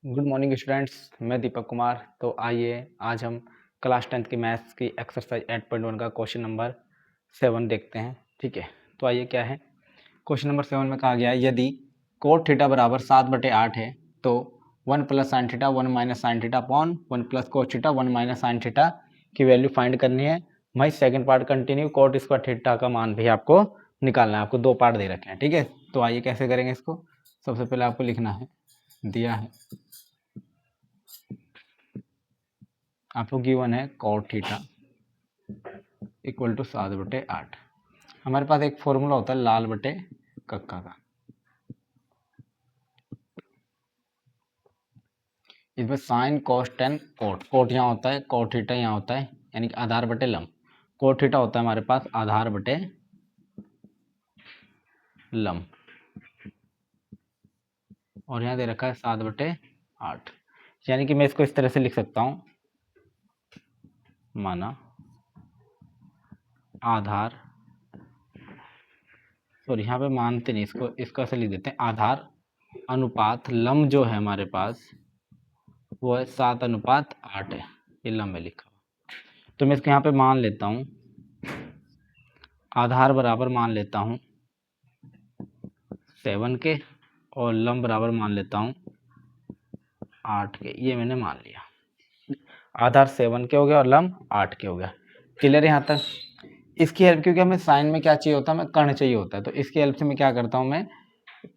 Good morning students, मैं दीपक कुमार। तो आइए आज हम क्लास 10th की मैथ्स की एक्सरसाइज 8.1 का क्वेश्चन नंबर 7 देखते हैं। ठीक है, तो आइए क्या है क्वेश्चन नंबर 7 में कहा गया है, यदि कोट थीटा बराबर 7/8 है तो 1 plus sine theta 1 minus sine theta upon 1 plus cot theta 1 minus sine theta की वैल्यू फाइंड करनी है। भाई second part continue, coat square theta का मान भी आपको निकालना है। आपको दो पार्ट दे रखे हैं। ठीक है, तो आइए कैसे करेंगे इसको। सबसे पहले आपको लिखना है, दिया है आपको गिवन है कॉट थीटा इक्वल टू 7/8। हमारे पास एक फॉर्मूला होता है लाल बटे कक्का का। इसमें sine cos tan cot, cot यहाँ होता है, कोट थीटा यहाँ होता है, यानी कि आधार बटे लंब। कोट थीटा होता है हमारे पास आधार बटे लंब, और यहाँ दे रखा है 7/8। यानी कि मैं इसको इस तरह से लिख सकता हूँ, माना आधार, सॉरी यहाँ पे मानते नहीं, इसको ऐसे लिख देते हैं, आधार अनुपात लंब जो है हमारे पास वो है 7/8 है। ये लंब में लिखा हुआ, तो मैं इसको यहाँ पे मान लेता हूँ, आधार बराबर मान लेता हूँ 7 के और लंब बराबर मान लेता हूँ 8 के। ये मैंने मान लिया, आधार 7 के हो गया और लंब 8 के हो गया। क्लियर यहाँ तक। इसकी हेल्प, क्योंकि हमें साइन में क्या चाहिए होता है, हमें कर्ण चाहिए होता है, तो इसकी हेल्प से मैं क्या करता हूँ, मैं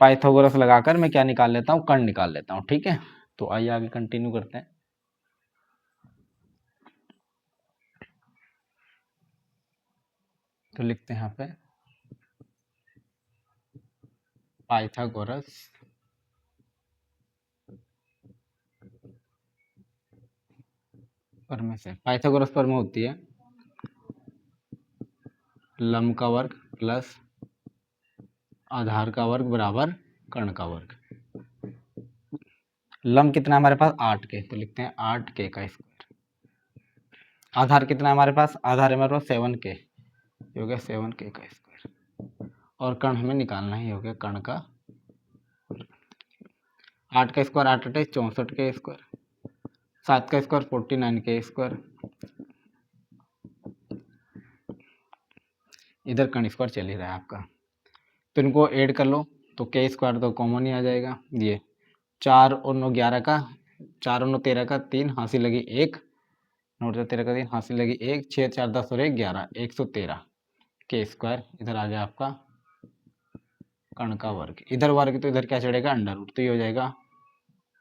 पाइथागोरस लगाकर मैं क्या निकाल लेता हूँ, कर्ण निकाल लेता हूँ। ठीक है, तो आइए आगे कंटिन्यू करते हैं। तो लिखते हैं यहाँ पे पाइथागोरस प्रमेय से। पाइथागोरस प्रमेय होती है लंब का वर्ग प्लस आधार का वर्ग बराबर कर्ण का वर्ग। लंब कितना है हमारे पास 8 के, तो लिखते हैं 8 के का स्क्वायर। आधार कितना है हमारे पास, आधार है हमारे पास 7 के, ये हो गया 7 के का स्क्वायर। और कर्ण हमें निकालना ही हो गया, कर्ण का 8 का स्क्वायर 8 8 64 के स्क्वायर, 7 का स्क्वायर 49 के स्क्वायर, इधर कर्ण स्क्वायर चल ही रहा है आपका, तो इनको ऐड कर लो तो के स्क्वायर तो कॉमन ही आ जाएगा। ये 4 और 9 11 का, 4 और 9 13 का, 3 हासिल लगी 1, 9 और 13 का 3 हासिल लगी 1, 6 4 10 और 1 11, 113 के स्क्वायर। इधर आ गया आपका कर्ण का वर्ग, इधर वर्ग तो इधर क्या चढ़ेगा, अंडर रूट, तो ये हो जाएगा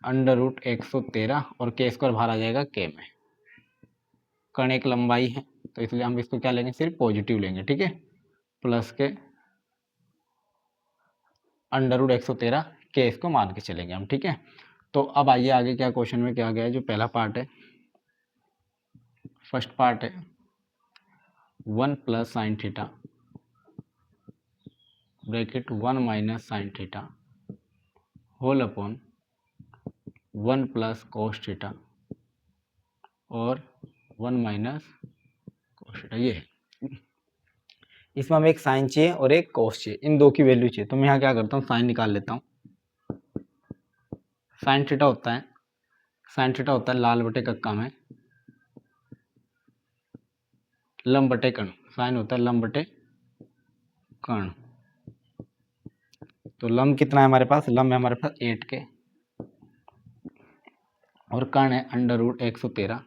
अंडर रूट 113 और के स्क्वायर बाहर आ जाएगा के में। कर्ण एक लंबाई है तो इसलिए हम इसको क्या लेंगे, सिर्फ पॉजिटिव लेंगे। ठीक है, प्लस के अंडर रूट 113 के इसको मान के चलेंगे हम। ठीक है, तो अब आइए आगे क्या क्वेश्चन में क्या गया है। जो पहला पार्ट है, फर्स्ट पार्ट है 1 plus sine theta bracket 1 minus sine theta whole upon 1 plus cos theta और 1 माइनस कोस थीटा। ये है, इसमें हमें एक साइन चाहिए और एक कोस चाहिए, इन दो की वैल्यू चाहिए। तो मैं यहाँ क्या करता हूँ, साइन निकाल लेता हूँ। साइन थीटा होता है, साइन थीटा होता है लाल बटे कक्का में लंब बटे कर्ण, साइन होता है लंब बटे कर्ण। तो लंब कितना है हमारे पास, लंब है हमारे पास 8 के और कर्ण है अंडर रूट 113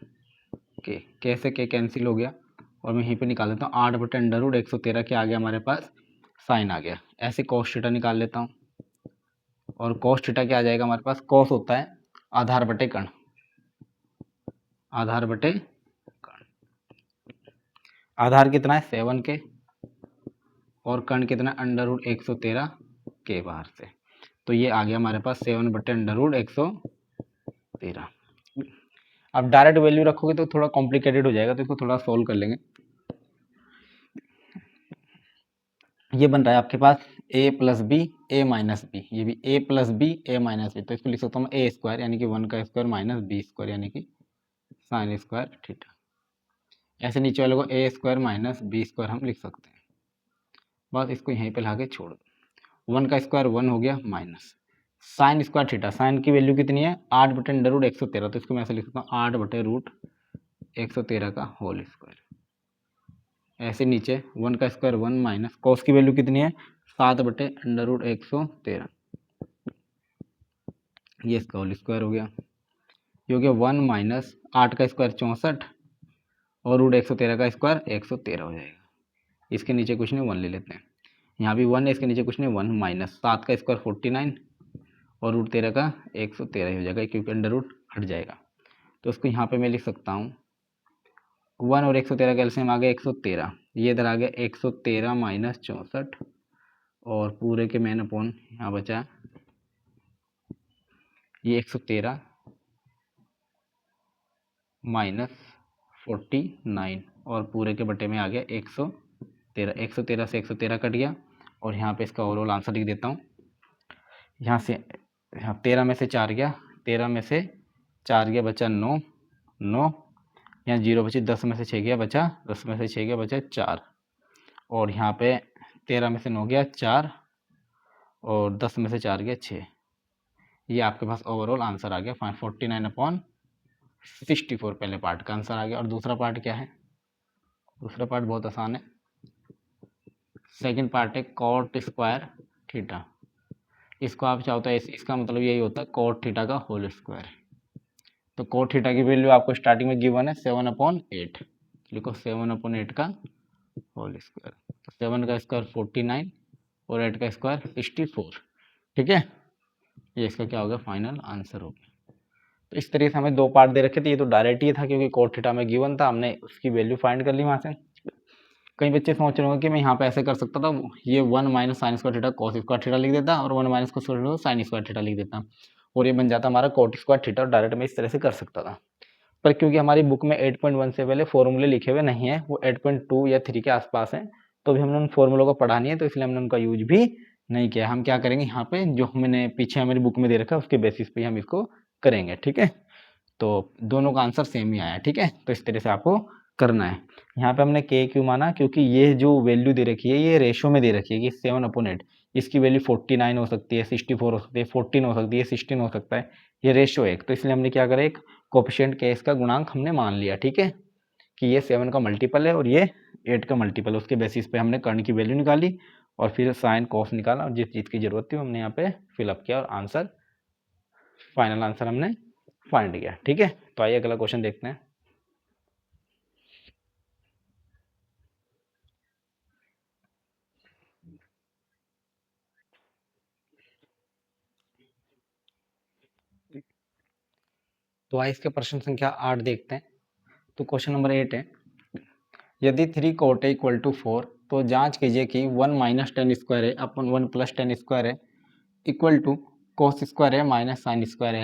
के। कैसे के कैंसिल हो गया और मैं यहीं पे निकाल लेता हूँ 8 बटे अंडर रूट 113 के, आ गया हमारे पास साइन आ गया। ऐसे कॉस थीटा निकाल लेता हूँ, और कॉस थीटा क्या आ जाएगा हमारे पास, कॉस होता है आधार बटे कर्ण, आधार बटे कर्ण। आधार कितना है 7 के और कर्ण कितना अंडर रूट 113 के बाहर से, तो ये आ गया हमारे पास 7 बटे अंडर रूट 113। अब डायरेक्ट वैल्यू रखोगे तो थोड़ा कॉम्प्लिकेटेड हो जाएगा, तो इसको थोड़ा सोल्व कर लेंगे। ये बन रहा है आपके पास a plus B A minus B, ये भी a plus B A minus B, तो इसको लिख सकता हूँ मैं a स्क्वायर यानी कि 1 का स्क्वायर माइनस बी स्क्वायर यानी कि साइन स्क्वायर थीटा। ऐसे नीचे वाले को a square minus B square हम लिख सकते हैं। बस इसको यहीं पे ला के छोड़ दो, 1 का स्क्वायर 1 हो गया minus sine square theta, sine की वैल्यू कितनी है 8/√113, तो इसको मैं ऐसे लिख सकता हूँ 8/√113 का होल स्क्वायर। ऐसे नीचे 1 का स्क्वायर 1 माइनस कॉस की वैल्यू कितनी है 7/√113, ये इसका होल स्क्वायर हो गया। ये हो गया 1 माइनस 8 का स्क्वायर 64 और √113 का स्क्वायर 113 हो जाएगा। इसके नीचे कुछ नहीं 1 ले लेते हैं, यहाँ भी 1 है, इसके नीचे कुछ नहीं 1 माइनस 7 का स्क्वायर 49 और √13 का 113 हो जाएगा, क्योंकि अंडर रूट हट जाएगा। तो उसको यहाँ पे मैं लिख सकता हूँ 1 और 113 का एलसीएम आ गया 113, ये इधर आ गया 113 माइनस 64 और पूरे के मैन अपॉन यहाँ बचा ये 113 माइनस 49 और पूरे के बटे में आ गया 113। 113 से 113 कट गया और यहाँ पे इसका ओवरऑल आंसर लिख देता हूँ। यहाँ से यहाँ 13 में से 4 गया, 13 में से 4 गया बचा 9, 9 यहाँ 0 बची, 10 में से 6 गया बचा, 10 में से 6 गया बचा 4 और यहाँ पे 13 में से 9 गया 4 और 10 में से 4 गया 6। ये आपके पास ओवरऑल आंसर आ गया 49/64, पहले पार्ट का आंसर आ गया। और दूसरा पार्ट क्या है, दूसरा पार्ट बहुत आसान है। सेकंड पार्ट है कॉट स्क्वायर थीटा, इसको आप चाहो तो इसका मतलब यही होता है कॉट थीटा का होल स्क्वायर। तो कॉट थीटा की वैल्यू आपको स्टार्टिंग में गिवन है 7/8, लिखो 7/8 का होल स्क्वायर। तो 7 का स्क्वायर 49 और 8 का स्क्वायर 64, ठीक है। ये इसका क्या होगा फाइनल आंसर होगा। तो इस तरीके से हमें दो पार्ट दे रखे थे, ये तो डायरेक्ट ही था क्योंकि कॉट थीटा में गिवन था, हमने उसकी वैल्यू फाइंड कर ली वहाँ से। कई बच्चे सोच रहे होंगे कि मैं यहाँ पे ऐसे कर सकता था, ये 1 minus sine square theta cos square theta लिख देता और 1 minus cos square theta sign square theta लिख देता और ये बन जाता हमारा कॉट स्क्वायर थीटा। डायरेक्ट मैं इस तरह से कर सकता था, पर क्योंकि हमारी बुक में 8.1 से पहले फॉर्मूले लिखे हुए नहीं है, वो 8.2 या 3 के आसपास हैं, तो भी हमने उन फॉर्मूलों को पढ़ा नहीं है, तो इसलिए हमने उनका यूज भी नहीं किया। हम क्या करेंगे यहाँ पे जो हमने पीछे हमारी बुक में दे रखा है उसके बेसिस पे हम इसको करेंगे, ठीक है। तो दोनों का आंसर सेम ही आया, ठीक है। तो इस तरह से आपको करना है। यहाँ पे हमने के क्यों माना, क्योंकि ये जो वैल्यू दे रखी है ये रेशो में दे रखी है कि 7/8, इसकी वैल्यू 49 हो सकती है, 64 हो सकती है, 14 हो सकती है, 16 हो सकता है, ये रेशो है। तो इसलिए हमने क्या करा, एक कोफिशिएंट के इसका गुणांक हमने मान लिया, ठीक है, कि ये 7 का मल्टीपल है और ये 8 का मल्टीपल है। उसके बेसिस पे हमने कर्ण की वैल्यू निकाली और फिर साइन कॉस निकाला और जिस चीज़ की जरूरत थी हमने यहाँ पे फिलअप किया और आंसर फाइनल आंसर हमने फाइंड किया, ठीक है। तो आइए अगला क्वेश्चन देखते हैं। तो आइए इसके प्रश्न संख्या 8 देखते हैं। तो क्वेश्चन नंबर 8 है, यदि 3 cot इक्वल टू 4 तो जांच कीजिए कि 1 माइनस टेन स्क्वायर है अपन 1 प्लस टेन स्क्वायर है इक्वल टू कोस स्क्वायर है माइनस साइन स्क्वायर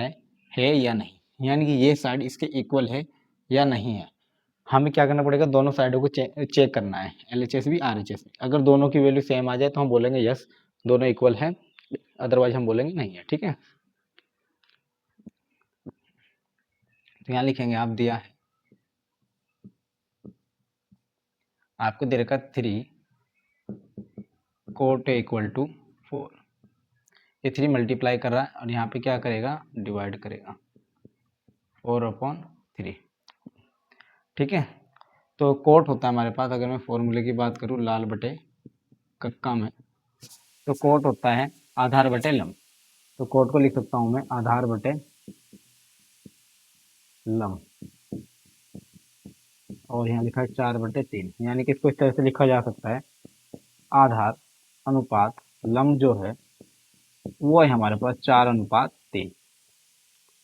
है या नहीं, यानी कि ये साइड इसके इक्वल है या नहीं है। हमें क्या करना पड़ेगा, दोनों साइडों को चेक करना है, LHS भी RHS भी। अगर दोनों की वैल्यू सेम आ जाए तो हम बोलेंगे यस दोनों इक्वल है, अदरवाइज हम बोलेंगे नहीं है, ठीक है। तो यहाँ लिखेंगे आप दिया है आपको दे रखा 3 कोट इक्वल टू 4, ये 3 मल्टीप्लाई कर रहा है और यहाँ पे क्या करेगा डिवाइड करेगा 4/3, ठीक है। तो कोट होता है हमारे पास, अगर मैं फॉर्मूले की बात करूँ लाल बटे कक्का में, तो कोट होता है आधार बटे लंब। तो कोट को लिख सकता हूँ मैं आधार बटे लंब और यहाँ लिखा है 4/3, यानी कि इसको इस तरह से लिखा जा सकता है आधार अनुपात लंब जो है वो है हमारे पास 4/3।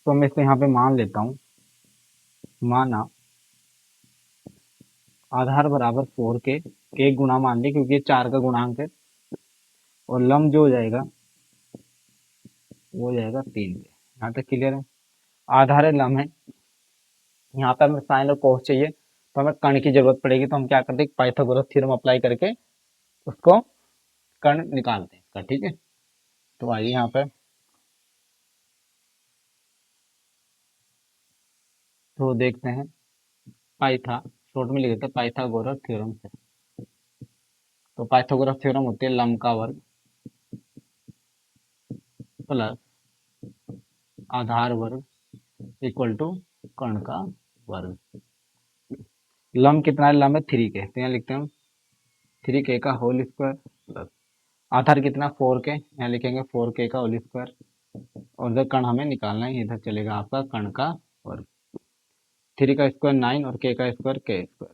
तो मैं इसको यहाँ पे मान लेता हूँ, माना आधार बराबर 4 के गुणा मान लिया क्योंकि ये 4 का गुणांक है और लंब जो हो जाएगा वो हो जाएगा 3 पे। यहाँ तक क्लियर है। आधार है लंब है, यहाँ पे हमें साइन और कोस चाहिए तो हमें कर्ण की जरूरत पड़ेगी, तो हम क्या करते हैं पाइथागोरस थ्योरम अप्लाई करके उसको कर्ण निकालते हैं इसका, ठीक है। तो आइए यहाँ पे तो देखते हैं पाइथा शॉर्ट में लिख देते हैं पाइथागोरस थ्योरम से। तो पाइथागोरस थ्योरम होती है लंब का वर्ग प्लस आधार वर्ग इक्वल टू कर्ण का वर्ग। लंब कितना है, लंब है 3k, तो यहाँ लिखते हैं हम 3k का होल स्क्वायर प्लस आधार कितना 4k, यहाँ लिखेंगे 4k का होल स्क्वायर, और इधर कर्ण हमें निकालना है, इधर चलेगा आपका कर्ण का वर्ग। 3 का स्क्वायर 9 और k का स्क्वायर k स्क्वायर,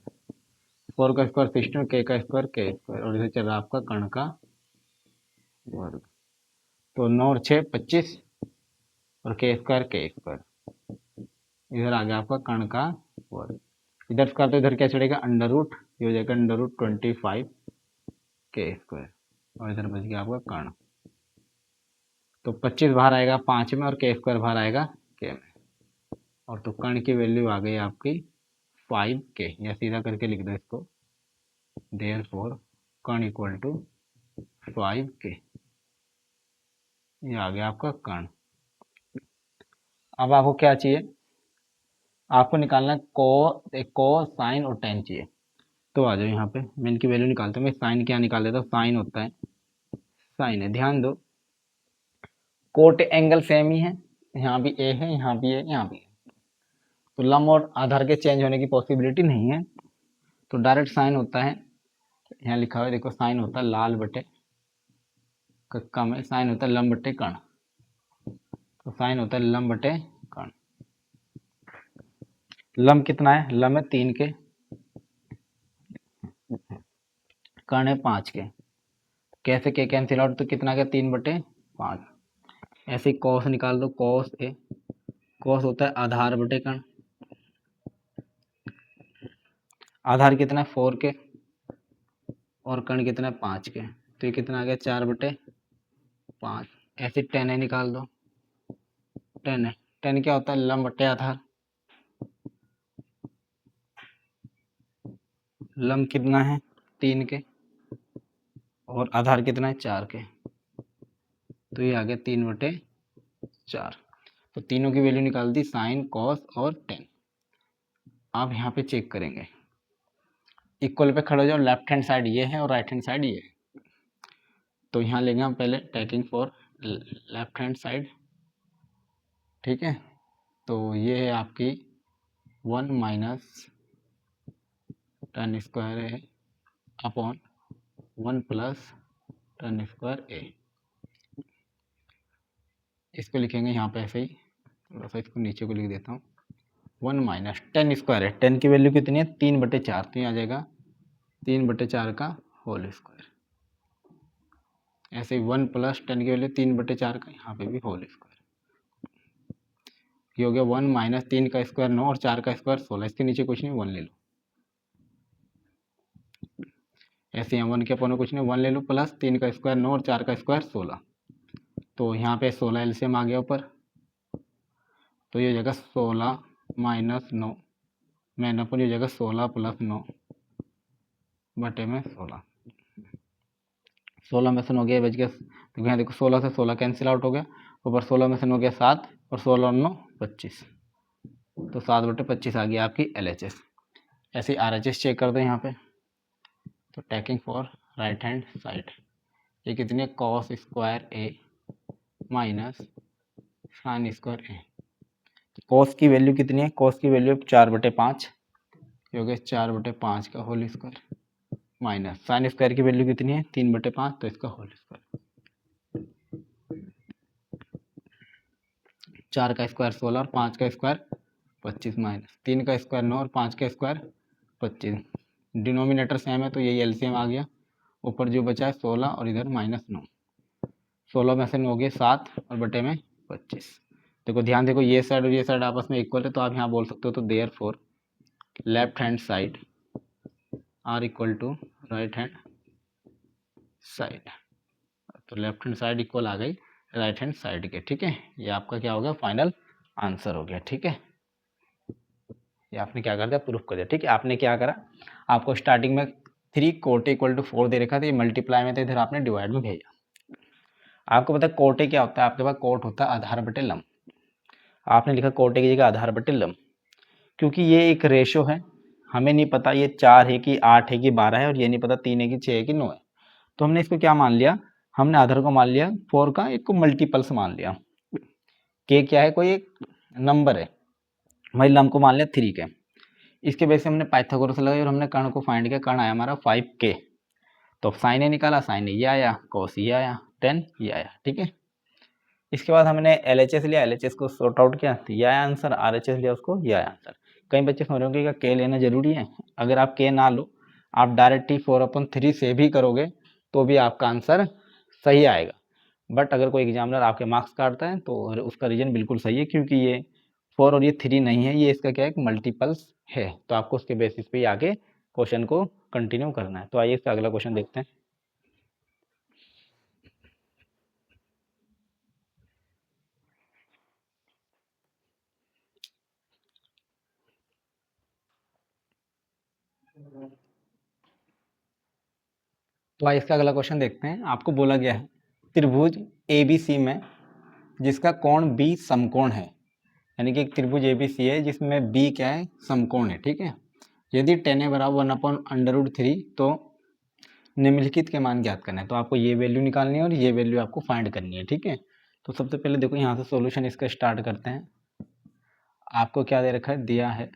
4 का स्क्वायर 16 k का स्क्वायर k स्क्वायर, और इधर चल रहा है आपका कर्ण का वर्ग। तो 9 और 6 25 और k स्क्वायर, इधर आ गया आपका कर्ण का वर्ग। इधर स्क्वायर तो इधर क्या चढ़ेगा अंडर रूट, ये हो जाएगा अंडर रूट 25 k स्क्वायर, और इधर बच गया आपका कर्ण। तो 25 बाहर आएगा 5 में और k स्क्वायर बाहर आएगा k में, और तो कर्ण की वैल्यू आ गई आपकी 5k, या सीधा करके लिख दो इसको, therefore Karna equal to 5k, ये आ गया आपका कर्ण। अब आपको क्या चाहिए, आपको निकालना है को साइन और टेन चाहिए। तो आ जाओ यहाँ पे, मैं इनकी वैल्यू निकालता हूँ। मैं साइन क्या निकाल देता हूँ, साइन होता है, साइन है, ध्यान दो कोट एंगल सेम ही है, यहाँ भी ए है, यहाँ भी है, यहाँ भी है, तो लंब और आधार के चेंज होने की पॉसिबिलिटी नहीं है, तो डायरेक्ट साइन होता है, यहाँ लिखा हुआ है देखो, साइन होता है लाल बटे कक्का में, साइन होता है लंब बटे कर्ण, तो साइन होता है लंब बटे कर्ण। लंब कितना है, लंब है 3k, कर्ण है 5k, कैसे के कैंसिल आउट, तो कितना गया 3/5। ऐसे कॉस निकाल दो, कॉस ए, कॉस होता है आधार बटे कर्ण, आधार कितना है 4k और कर्ण कितना है 5k, तो ये कितना आ गया 4/5। ऐसे टेन ए निकाल दो, टेन है, टेन क्या होता है लंब बटे आधार, लंब कितना है 3k और आधार कितना है 4k, तो ये आ गया 3/4। तो तीनों की वैल्यू निकाल दी, साइन कॉस और टेन। आप यहाँ पे चेक करेंगे, इक्वल पे खड़े हो जाओ, लेफ्ट हैंड साइड ये है और राइट हैंड साइड ये है, तो यहाँ लेंगे हम पहले taking for left hand side, ठीक है, तो ये है आपकी 1 माइनस टेन स्क्वायर ए अपॉन 1 प्लस टेन स्क्वायर ए, इसको लिखेंगे यहाँ पे ऐसे ही, थोड़ा सा इसको नीचे को लिख देता हूँ, 1 माइनस टेन स्क्वायर है, टेन की वैल्यू कितनी है 3/4, तो यहाँ आ जाएगा 3/4 का होल स्क्वायर, ऐसे ही 1 प्लस टेन की वैल्यू 3/4 का, यहाँ पे भी होल स्क्वायर, ये हो गया 1 माइनस 3 का स्क्वायर 9 और 4 का स्क्वायर 16, इसके नीचे कुछ नहीं 1 ले लो, ऐसे यहाँ 1 के अपन कुछ नहीं 1 ले लो, प्लस 3 का स्क्वायर 9 और 4 का स्क्वायर 16, तो यहाँ पे 16 एलसीएम आ गया ऊपर, तो ये जगह 16 माइनस 9 मैं अपन, ये जगह 16 प्लस 9 बटे में 16, 16 में से 9 गया बच गया, तो यहाँ देखो 16 से 16 कैंसिल आउट हो गया, ऊपर 16 में से 9 गया 7 और 16 और 9 25, तो 7/25 आ गया आपकी LHS। ऐसे RHS चेक कर दो यहाँ पे, तो taking for right hand side, ये कितनी है कॉस स्क्वायर ए माइनस साइन स्क्वायर ए, कॉस की वैल्यू कितनी है, कॉस की वैल्यू 4/5, ये हो गया 4/5 का whole square, minus sine square की वैल्यू कितनी है 3/5, तो इसका होल स्क्वायर, 4 का स्क्वायर 16 और 5 का स्क्वायर 25, माइनस 3 का स्क्वायर 9 और 5 का स्क्वायर 25, डिनोमिनेटर सेम है तो यही एलसीएम आ गया, ऊपर जो बचा है 16 और इधर माइनस 9, 16 में से 9 गए 7 और बटे में 25, देखो ध्यान देखो ये साइड और ये साइड आपस में इक्वल है, तो आप यहाँ बोल सकते हो, तो therefore left hand side are equal to right hand side, तो लेफ्ट हैंड साइड इक्वल आ गई राइट हैंड साइड के, ठीक है, ये आपका क्या हो गया फाइनल आंसर हो गया, ठीक है, ये आपने क्या कर दिया प्रूफ कर दिया, ठीक है। आपने क्या करा, आपको स्टार्टिंग में 3 कोटे इक्वल टू 4 दे रखा था, ये मल्टीप्लाई में था, इधर आपने डिवाइड में भेजा। आपको पता है कोटे क्या होता है, आपके पास कोट होता है आधार बटे लंब, आपने लिखा कोटे की जगह आधार बटे लंब, क्योंकि ये एक रेशो है, हमें नहीं पता ये 4 है कि 8 है कि 12 है, और ये नहीं पता 3 है कि 6 है कि 9 है, तो हमने इसको क्या मान लिया, हमने आधार को मान लिया 4 का एक को मल्टीपल्स मान लिया, के क्या है, कोई एक नंबर है, भाई लम को मान लिया 3 के। इसके बेस से हमने पाइथागोरस लगाई और हमने कर्ण को फाइंड किया, कर्ण आया हमारा 5k। तो साइन ए निकाला, साइन ए ये आया, कॉस ये आया, टेन ये आया, ठीक है। इसके बाद हमने LHS लिया, LHS को सॉर्ट आउट किया, तो ये आया आंसर, RHS लिया उसको, ये आया आंसर। कई बच्चे समझ रहे होंगे कि k लेना जरूरी है। अगर आप k ना लो, आप डायरेक्ट ही 4/3 से भी करोगे तो भी आपका आंसर सही आएगा। बट अगर कोई एग्जामिनर आपके मार्क्स काटता है तो उसका रीजन बिल्कुल सही है, क्योंकि ये 4 और ये 3 नहीं है, ये इसका क्या है, मल्टीपल्स है। तो आपको उसके बेसिस पे ही आगे क्वेश्चन को कंटिन्यू करना है। तो आइए इसका अगला क्वेश्चन देखते हैं। तो आइए इसका अगला क्वेश्चन देखते हैं। आपको बोला गया है त्रिभुज ABC में जिसका कोण B समकोण है, यानी कि एक त्रिभुज ABC है जिसमें B क्या है, समकोण है, ठीक है। यदि tan a बराबर 1/√3 तो निम्नलिखित के मान ज्ञात करना है। तो आपको ये वैल्यू निकालनी है और ये वैल्यू आपको फाइंड करनी है, ठीक है। तो सबसे पहले देखो यहाँ से सॉल्यूशन इसका स्टार्ट करते हैं। आपको क्या दे रखा है, दिया है,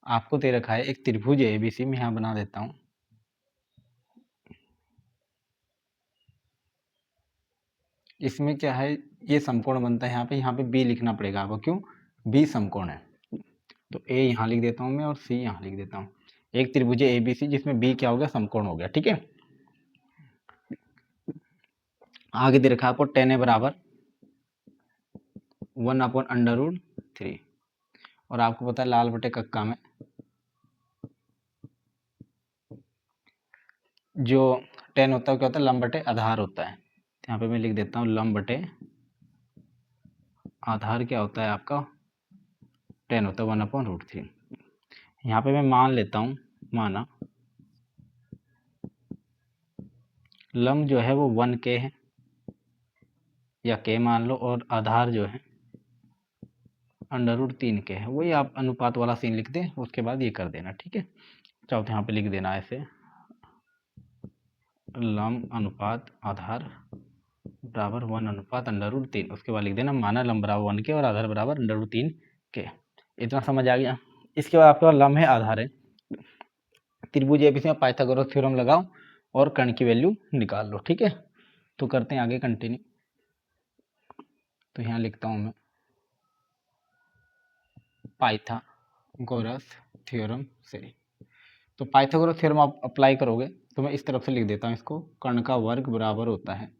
आपको दे रखा है एक त्रिभुज ABC, मैं यहाँ बना देता हूँ। इसमें क्या है, ये समकोण बनता है, यहाँ पे B लिखना पड़ेगा आपको, क्यों, B समकोण है। तो A यहाँ लिख देता हूँ मैं और C यहाँ लिख देता हूँ। एक त्रिभुज ABC जिसमें B क्या हो गया, समकोण हो गया, ठीक है। आगे दे रखा है आपको tan a बराबर 1/√3, और आपको पता है लाल बटे कक्का में जो tan होता है क्या होता है, लंब बटे आधार होता है। तो यहाँ पे मैं लिख देता हूँ लंब बटे आधार क्या होता है आपका, tan होता है 1/√3। यहाँ पे मैं मान लेता हूँ, माना लंब जो है वो 1k है, या k मान लो, और आधार जो है √3k है। वही आप अनुपात वाला सीन लिख दें, उसके बाद ये कर देना, ठीक है। चाहो तो यहाँ पे लिख देना ऐसे, लंब अनुपात आधार बराबर 1/√3, उसके बाद लिख देना माना लंब बराबर 1k और आधार बराबर √3k। इतना समझ आ गया। इसके बाद आपके पास लंब है, आधार है, त्रिभुज ABC में पाइथागोरस थ्योरम लगाओ और कर्ण की वैल्यू निकाल लो, ठीक है। तो करते हैं आगे कंटिन्यू। तो यहाँ लिखता हूँ मैं पाइथागोरस थ्योरम से। तो पाइथागोरस थ्योरम आप अप्लाई करोगे तो मैं इस तरफ से लिख देता हूँ इसको, कर्ण का वर्ग बराबर होता है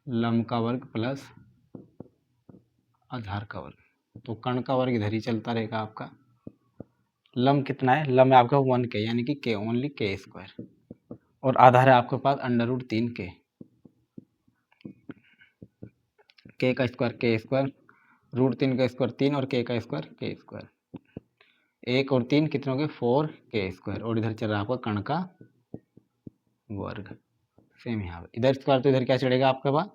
लंब का वर्ग प्लस आधार का वर्ग। तो कर्ण का वर्ग इधर ही चलता रहेगा आपका। लंब कितना है, लंब है आपका 1k, यानी कि k ओनली k², और आधार है आपके पास √3k, k का स्क्वायर k², √3 का स्क्वायर 3 और k का स्क्वायर k²। 1 और 3 कितने हो गए, 4k², और इधर चल रहा है आपका कर्ण का वर्ग। सेम यहाँ पे इधर स्क्वायर, तो इधर क्या चढ़ेगा आपके पास,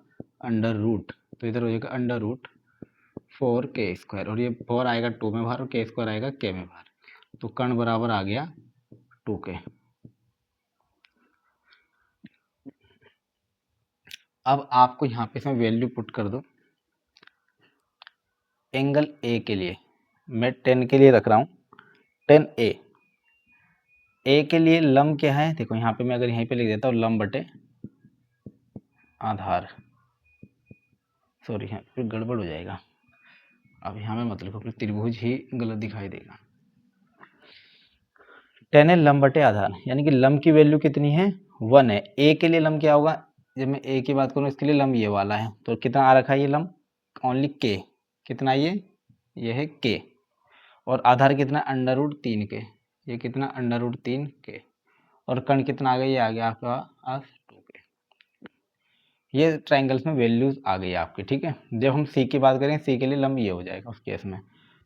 √, तो इधर हो जाएगा √4k², और ये 4 आएगा 2 में बाहर और k² आएगा k में बाहर। तो कर्ण बराबर आ गया 2k। अब आपको यहाँ पे इसमें वैल्यू पुट कर दो। एंगल ए के लिए मैं 10 के लिए रख रहा हूँ, 10A। ए के लिए लंब क्या है, देखो यहाँ पे मैं अगर यहीं पे लिख देता हूँ लंब बटे आधार, सॉरी यहाँ पे गड़बड़ हो जाएगा, अब यहाँ में मतलब अपने त्रिभुज ही गलत दिखाई देगा। 10 है लंब बटे आधार, यानी कि लंब की वैल्यू कितनी है, 1 है। ए के लिए लंब क्या होगा, जब मैं ए की बात करूँ इसके लिए लंब ये वाला है, तो कितना आ रखा है ये लंब, ओनली k, कितना ये है k, और आधार कितना √3k, ये कितना √3k, और कर्ण कितना आ गया, ये आ गया आपका 2k। ये ट्राइंगल्स में वैल्यूज आ गई आपकी, ठीक है। जब हम सी की बात करें, सी के लिए लंब ये हो जाएगा उस केस में।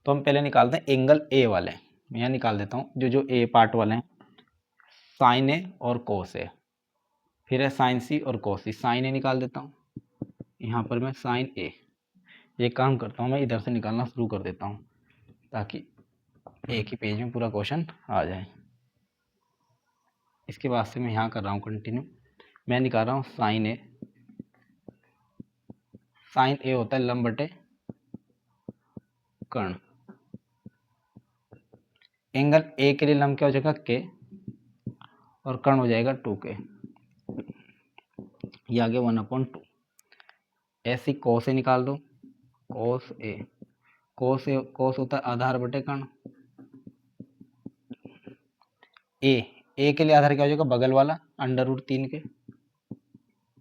तो हम पहले निकालते हैं एंगल ए वाले, मैं यहाँ निकाल देता हूँ जो ए पार्ट वाले हैं, साइन ए और कोस ए, फिर है साइन सी और कोस सी। साइन ए निकाल देता हूँ, यहाँ पर मैं साइन ए, ये काम करता हूँ मैं इधर से निकालना शुरू कर देता हूँ ताकि एक ही पेज में पूरा क्वेश्चन आ जाए। इसके बाद से मैं यहाँ कर रहा हूँ कंटिन्यू। मैं निकाल रहा हूँ साइन ए। साइन ए होता है लंब बटे कर्ण। एंगल ए के लिए लंब क्या हो जाएगा के, और कर्ण हो जाएगा 2k। ये आ गया 1/2। ऐसे कोस ए निकाल दो। कोस ए, कोस होता है आधार बटे कर्ण। ए के लिए आधार क्या हो जाएगा बगल वाला √3 के,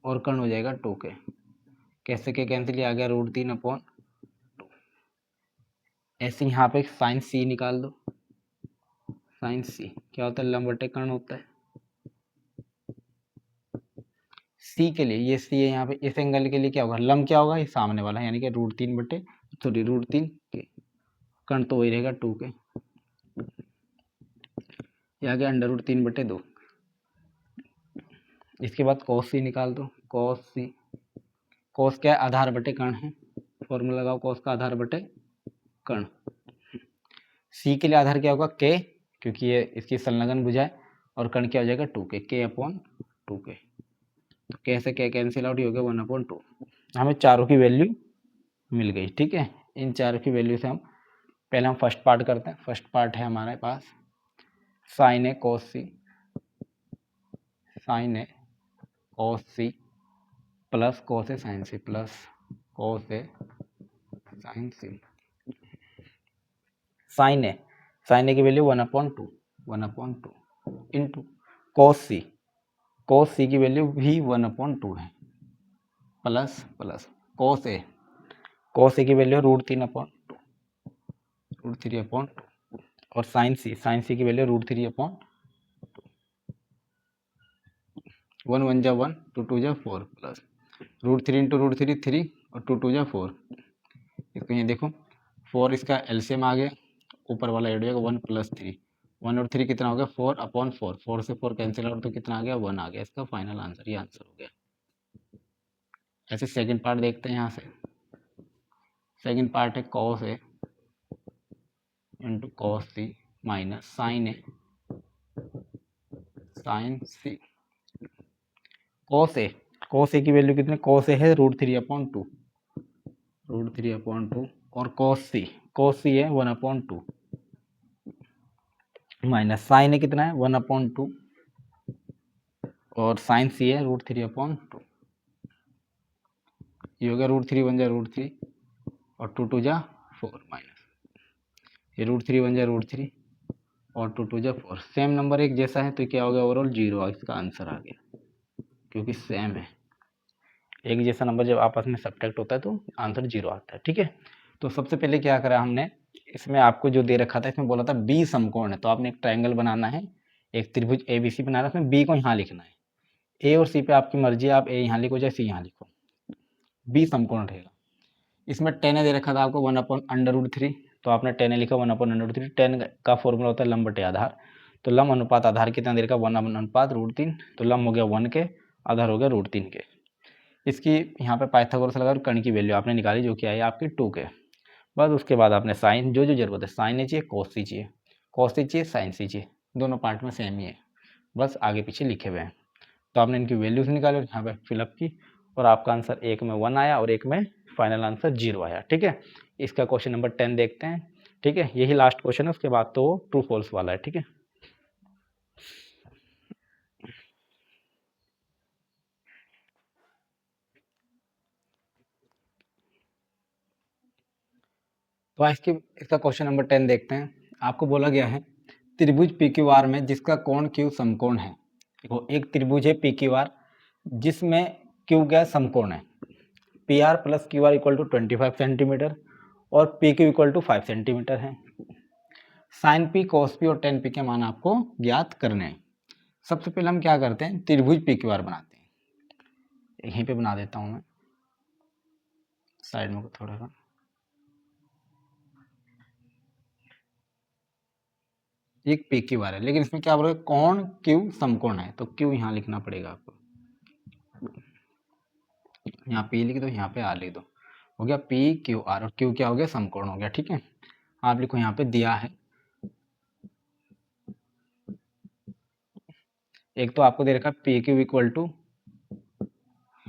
और कर्ण हो जाएगा 2k। कैसे के कैंसिल, आ गया √3/2। ऐसे यहाँ पे साइन सी निकाल दो। साइन सी क्या होता है लंब बटे कर्ण होता है। सी के लिए, ये सी है यहाँ पे, इस एंगल के लिए क्या होगा लंब क्या होगा, ये सामने वाला यानी कि √3 के, कर्ण तो वही रहेगा 2k। ये आ गया √3/2। इसके बाद cos सी निकाल दो। cos सी, cos क्या है आधार बटे कर्ण है, फॉर्मूला लगाओ cos का आधार बटे कर्ण। सी के लिए आधार क्या होगा k, क्योंकि ये इसकी संलग्न भुजा है, और कर्ण क्या हो जाएगा 2k, k/2k। तो कैसे क्या कैंसिल आउट, हो गया 1/2। हमें चारों की वैल्यू मिल गई। ठीक है, इन चारों की वैल्यू से हम पहले हम फर्स्ट पार्ट करते हैं। फर्स्ट पार्ट है हमारे पास साइन ए cos सी, साइन ए cos सी प्लस cos ए साइन सी, प्लस cos ए साइन सी। साइन ए की वैल्यू 1/2 इंटू cos सी की वैल्यू भी 1/2 है, प्लस cos ए की वैल्यू √3/2 और साइन सी की वैल्यू √3/2। 1 1 जा 1, 2 2 जा 4, प्लस √3 इंटू √3 3, और 2 2 जा 4। इसको ये देखो 4 इसका एलसीएम आ गया, ऊपर वाला ऐड हो जाएगा 1 + 3। 1 और 3 कितना हो गया 4/4। 4 से 4 कैंसिल आउट, तो कितना आ गया 1 आ गया। इसका फाइनल आंसर, ये आंसर हो गया। ऐसे सेकंड पार्ट देखते हैं यहाँ से। सेकंड पार्ट है cos ए इंटू cos सी माइनस साइन ए साइन सी। cos ए की वैल्यू कितनी, cos ए है √3/2 और cos सी है 1/2 माइनस साइन ए कितना है 1/2 और साइन सी है √3/2। ये हो गया √3 1 जा √3 और 2 2 जा 4 माइनस ये √3 1 जा √3 और 2 2 जा 4। सेम नंबर एक जैसा है तो क्या हो गया ओवरऑल 0, इसका आंसर आ गया, क्योंकि सेम है। एक जैसा नंबर जब आपस में सब्ट्रैक्ट होता है तो आंसर 0 आता है। ठीक है, तो सबसे पहले क्या करा हमने, इसमें आपको जो दे रखा था इसमें बोला था बी समकोण है, तो आपने एक ट्रायंगल बनाना है, एक त्रिभुज ABC बनाना है, उसमें बी को यहाँ लिखना है। ए और सी पे आपकी मर्जी है, आप ए यहाँ लिखो चाहे सी यहाँ लिखो, बी समकोण रहेगा। इसमें टेन दे रखा था आपको 1/√3, तो आपने टेन लिखा 1/√3। टेन का फॉर्मूला होता है लंब बटे आधार, तो लंब अनुपात आधार कितना दे रखा 1/√3, तो लंब हो गया 1 के, आधार हो गया √3 के। इसकी यहाँ पे पाइथागोरस लगा और कर्ण की वैल्यू आपने निकाली, जो कि आई आपकी 2 के। बस उसके बाद आपने साइन जो जरूरत है, साइन ए चाहिए cos सी चाहिए, cos सी चाहिए साइन सी चाहिए, दोनों पार्ट में सेम ही है, बस आगे पीछे लिखे हुए हैं। तो आपने इनकी वैल्यूज निकाली और यहाँ पे फिलअप की, और आपका आंसर एक में 1 आया और एक में फाइनल आंसर 0 आया। ठीक है, इसका क्वेश्चन नंबर 10 देखते हैं। ठीक है, यही लास्ट क्वेश्चन है, उसके बाद तो ट्रू फॉल्स वाला है। ठीक है, तो इसका क्वेश्चन नंबर 10 देखते हैं। आपको बोला गया है त्रिभुज PQR में जिसका कोण Q समकोण है। देखो एक त्रिभुज है PQR जिसमें Q क्या समकोण है, PR + QR = 25 सेंटीमीटर और PQ = 5 सेंटीमीटर है। साइन P, cos P और tan P के मान आपको ज्ञात करने हैं। सबसे पहले हम क्या करते हैं, त्रिभुज PQR बनाते हैं। यहीं पे बना देता हूं मैं, साइड में थोड़ा सा। एक PQR है, लेकिन इसमें क्या बोल रहे हैं कोण Q समकोण है, तो Q यहाँ लिखना पड़ेगा आपको। यहाँ P लिख दो, यहाँ पे R लिख दो, हो गया PQR, और Q क्या हो गया समकोण हो गया। ठीक है, आप लिखो यहाँ पे दिया है, एक तो आपको दे रखा है PQ =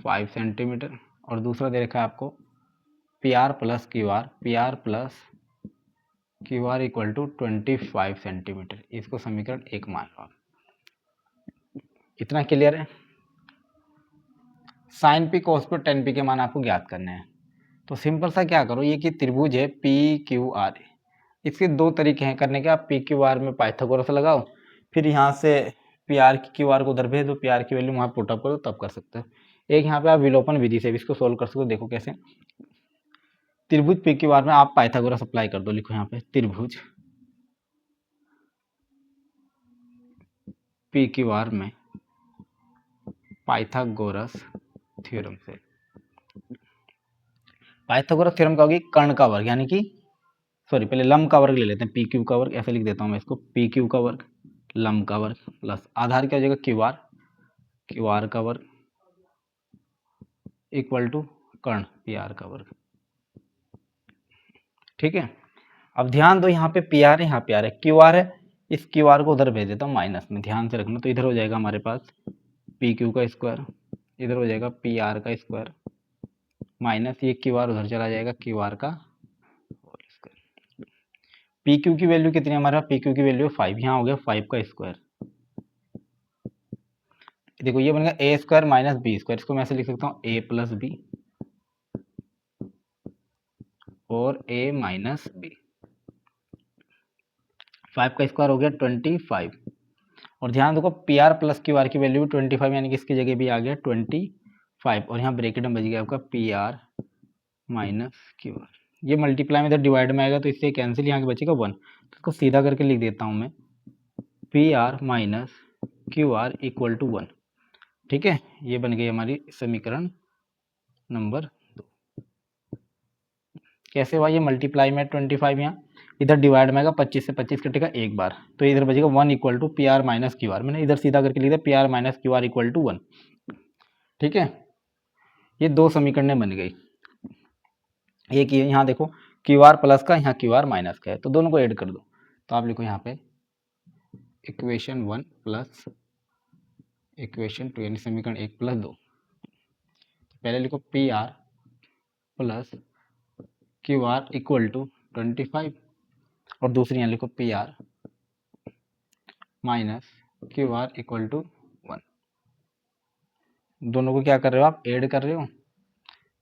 5 सेंटीमीटर, और दूसरा दे रखा है आपको PR plus Q R equal to 25 centimetre. इसको समीकरण 1 मान लो आप। इतना क्लियर है। Sine P cos P tan P के मान आपको ज्ञात करने हैं। तो सिंपल सा क्या करो, ये कि त्रिभुज है पी क्यू आर, इसके दो तरीके हैं करने के। आप पी क्यू आर में पाइथागोरस लगाओ, फिर यहाँ से पी आर की क्यू आर को उधर भेज दो, पी आर की वैल्यू वहाँ पुटअप करो, तब कर सकते हो। एक यहाँ पे आप विलोपन विधि से भी इसको सोल्व कर सकते हो। देखो कैसे, त्रिभुज पी क्यू आर में आप पाइथागोरस अप्लाई कर दो। लिखो यहाँ पे त्रिभुज पी क्यू आर में पाइथागोरस थ्योरम से। पाइथागोरस थ्योरम का होगी कर्ण का वर्ग, यानी कि सॉरी पहले लंब का वर्ग ले लेते हैं, पी क्यू का वर्ग, ऐसे लिख देता हूँ मैं इसको, पी क्यू का वर्ग लंब का वर्ग प्लस आधार क्या हो जाएगा क्यू आर का वर्ग इक्वल टू कर्ण पी आर का वर्ग। ठीक है, अब ध्यान दो यहाँ पे पी आर है, यहाँ पी आर है, क्यू आर है, इस क्यू आर को उधर भेज देता हूँ माइनस में, ध्यान से रखना। तो इधर हो जाएगा हमारे पास पी क्यू का स्क्वायर, इधर हो जाएगा पी आर का स्क्वायर, माइनस ये क्यू आर उधर चला जाएगा क्यू आर का होल स्क्वायर। पी क्यू की वैल्यू कितनी है हमारा, पी क्यू की वैल्यू 5, यहाँ हो गया 5 का स्क्वायर। देखो ये बनेगा ए स्क्वायर माइनस बी स्क्वायर, इसको मैं ऐसे लिख सकता हूँ ए प्लस बी और ए माइनस बी। 5 का स्क्वायर हो गया 25, और ध्यान देखो P R plus Q are की वैल्यू 25, यानी कि इसकी जगह भी आ गया 25, और यहाँ ब्रैकेट में बच गया आपका P R minus Q are. ये मल्टीप्लाई में इधर डिवाइड में आएगा तो इससे कैंसिल, यहाँ के बचेगा 1, तो इसको सीधा करके लिख देता हूँ मैं P R minus Q R equal to 1। ठीक है, ये बन गई हमारी समीकरण नंबर 2। कैसे हुआ, ये मल्टीप्लाई में 25, यहाँ इधर डिवाइड में आएगा 25 से 25 कटेगा एक बार, तो इधर बचेगा 1 equal to P R minus Q R. मैंने इधर सीधा करके लिख दिया P R minus Q R equal to 1। ठीक है, ये दो समीकरणें बन गई। एक ये यहाँ देखो क्यू आर प्लस का, यहाँ क्यू आर माइनस का है, तो दोनों को ऐड कर दो। तो आप लिखो यहाँ पे इक्वेशन 1 प्लस इक्वेशन 2, यानी समीकरण 1 प्लस 2। पहले लिखो P R plus Q R equal to 25, और दूसरी यहाँ लिखो P R minus Q R equal to 1। दोनों को क्या कर रहे हो आप, ऐड कर रहे हो।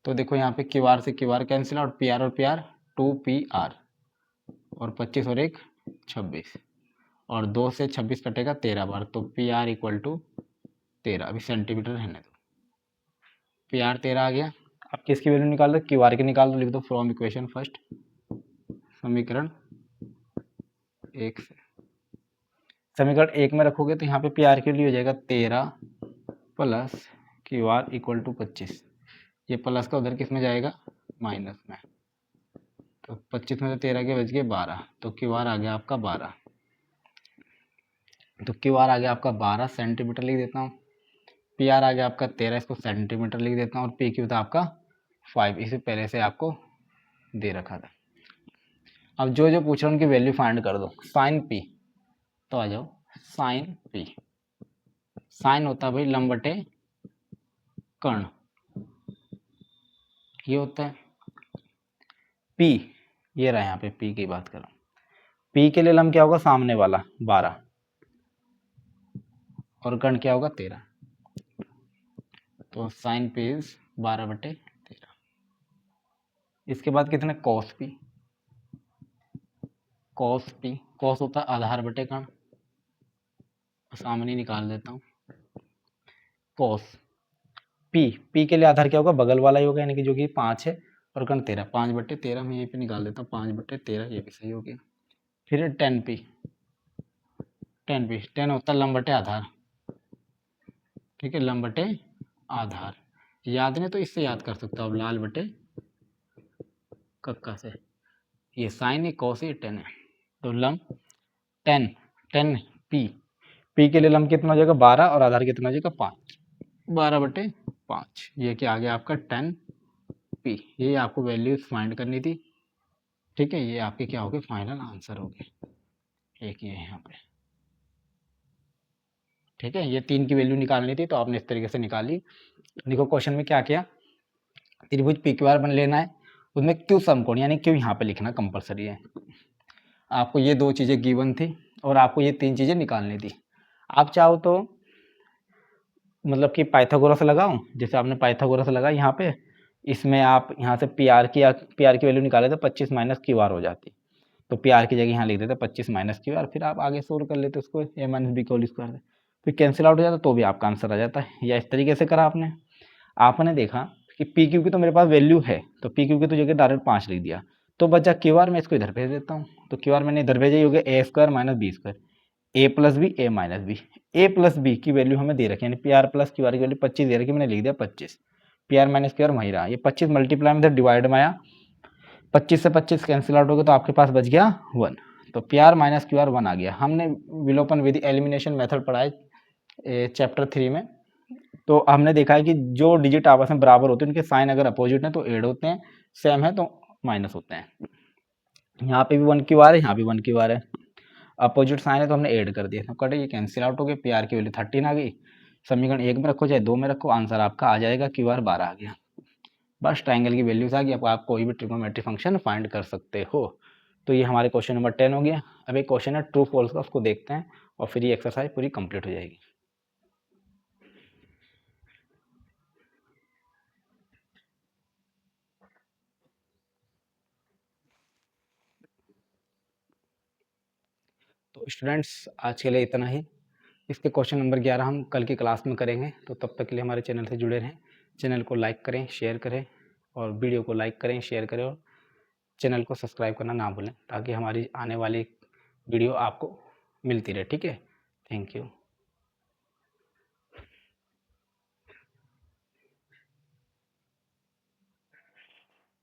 तो देखो यहाँ पे क्यू आर से Q R cancel out, P R और पी आर 2 पी आर, और 25 और 1 26, और 2 से 26 कटेगा 13 बार, तो पी आर इक्वल टू 13। अभी सेंटीमीटर रहने दो, पी आर 13 आ गया। अब किसकी वैल्यू निकाल दो, क्यू आर की निकाल दो। लिख दो फ्रॉम इक्वेशन फर्स्ट, समीकरण 1 से। समीकरण 1 में रखोगे तो यहाँ पे पी आर की वैल्यू हो जाएगा 13 plus Q R equal to 25। ये प्लस का उधर किस में जाएगा, माइनस में, तो 25 में से 13 के बच गए 12, तो क्यू आर आ गया आपका 12। तो क्यू आर आ गया आपका 12 सेंटीमीटर लिख देता हूँ, पी आर आ गया आपका 13, इसको सेंटीमीटर लिख देता हूँ, और पी क्यू था आपका 5, इसे पहले से आपको दे रखा था। अब जो जो पूछ रहा हूँ उनकी वैल्यू फाइंड कर दो। साइन पी, तो आ जाओ साइन पी, साइन होता है भाई लंब बटे कर्ण, ये होता है पी। ये रहा यहाँ पे पी की बात कर रहा हूँ, पी के लिए लंब क्या होगा, सामने वाला 12, और कर्ण क्या होगा 13, तो साइन पी इज 12 बटे 13। इसके बाद कितने, cos P, cos P, cos होता है आधार बटे कर्ण, सामने निकाल देता हूँ कॉस पी, पी के लिए आधार क्या होगा, बगल वाला ही होगा, यानी कि जो कि 5 है, और कर्ण 13, 5 बटे 13 मैं यहीं पे निकाल देता हूँ, 5 बटे 13, ये भी सही हो गया। फिर ten P, tan P, ten होता है लंब बटे आधार। ठीक है, लंब बटे आधार, याद नहीं तो इससे याद कर सकते हो अब, लाल बटे कक्का से। ये साइन है, कॉस है, टेन है, तो लंब टेन, टेन पी, पी के लिए लंब कितना हो जाएगा 12, और आधार कितना हो जाएगा 5, 12 बटे 5, ये क्या आ गया आपका 10 पी। ये आपको वैल्यूज फाइंड करनी थी। ठीक है, ये आपके क्या हो गए, फाइनल आंसर हो गए, एक ये यहाँ पे। ठीक है, ये 3 की वैल्यू निकालनी थी, तो आपने इस तरीके से निकाली। देखो क्वेश्चन में क्या किया, त्रिभुज पी क्यू आर बन लेना है, उसमें क्यू समकोण यानी क्यू यहाँ पे लिखना कंपलसरी है। आपको ये 2 चीज़ें गिवन थी और आपको ये 3 चीज़ें निकालनी थी। आप चाहो तो मतलब कि पाइथागोरस लगाओ, जैसे आपने पाइथागोरस लगाया यहाँ पे, इसमें आप यहाँ से पी आर की वैल्यू निकाले तो 25 माइनस क्यू आर हो जाती, तो पी आर की जगह यहाँ लिख देते 25 माइनस क्यू आर, फिर आप आगे सोल्व कर लेते उसको ए माइनस बी का होल स्क्वायर से, फिर कैंसिल आउट हो जाता तो भी आपका आंसर आ जाता है। या इस तरीके से करा आपने देखा कि पी क्यू की तो मेरे पास वैल्यू है, तो पी क्यू की तो जगह डायरेक्ट 5 लिख दिया, तो बचा क्यू आर, मैं इसको इधर भेज देता हूँ, तो क्यू आर मैंने इधर भेजा, ये हो गया ए square minus B square, A plus B A minus B, A plus B की वैल्यू हमें दे रखी है, यानी P R plus Q are की वैल्यू 25 दे रखी है, मैंने लिख दिया 25, P R minus Q are वहीं रहा, ये 25 मल्टीप्लाई में डिवाइड में आया, 25 से 25 कैंसिल आउट हो गया तो आपके पास बच गया 1, तो P R minus Q are 1 आ गया। हमने विलोपन विधि एलिमिनेशन मेथड पढ़ा है चैप्टर 3 में, तो हमने देखा है कि जो डिजिट आपस में बराबर होते हैं उनके साइन अगर अपोजिट हैं तो ऐड होते हैं, सेम है तो माइनस होते हैं। यहाँ पे भी 1 क्यू आर है, यहाँ भी 1 क्यू आर है, अपोजिट साइन है तो हमने ऐड कर दिया, तो कटे ये कैंसिल आउट हो गए, पी आर की वैल्यू 13 आ गई, समीकरण 1 में रखो चाहे 2 में रखो, आंसर आपका आ जाएगा क्यू आर 12 आ गया। बस ट्राइंगल की वैल्यूज आ गई, आप कोई भी ट्रिग्नोमेट्रिक फंक्शन फाइंड कर सकते हो। तो ये हमारे क्वेश्चन नंबर 10 हो गया। अब एक क्वेश्चन है ट्रू फॉल्स का, उसको देखते हैं और फिर ये एक्सरसाइज पूरी कंप्लीट हो जाएगी। तो स्टूडेंट्स आज के लिए इतना ही, इसके क्वेश्चन नंबर 11 हम कल की क्लास में करेंगे, तो तब तक के लिए हमारे चैनल से जुड़े रहें, चैनल को लाइक करें, शेयर करें, और वीडियो को लाइक करें, शेयर करें, और चैनल को सब्सक्राइब करना ना भूलें, ताकि हमारी आने वाली वीडियो आपको मिलती रहे। ठीक है, थैंक यू।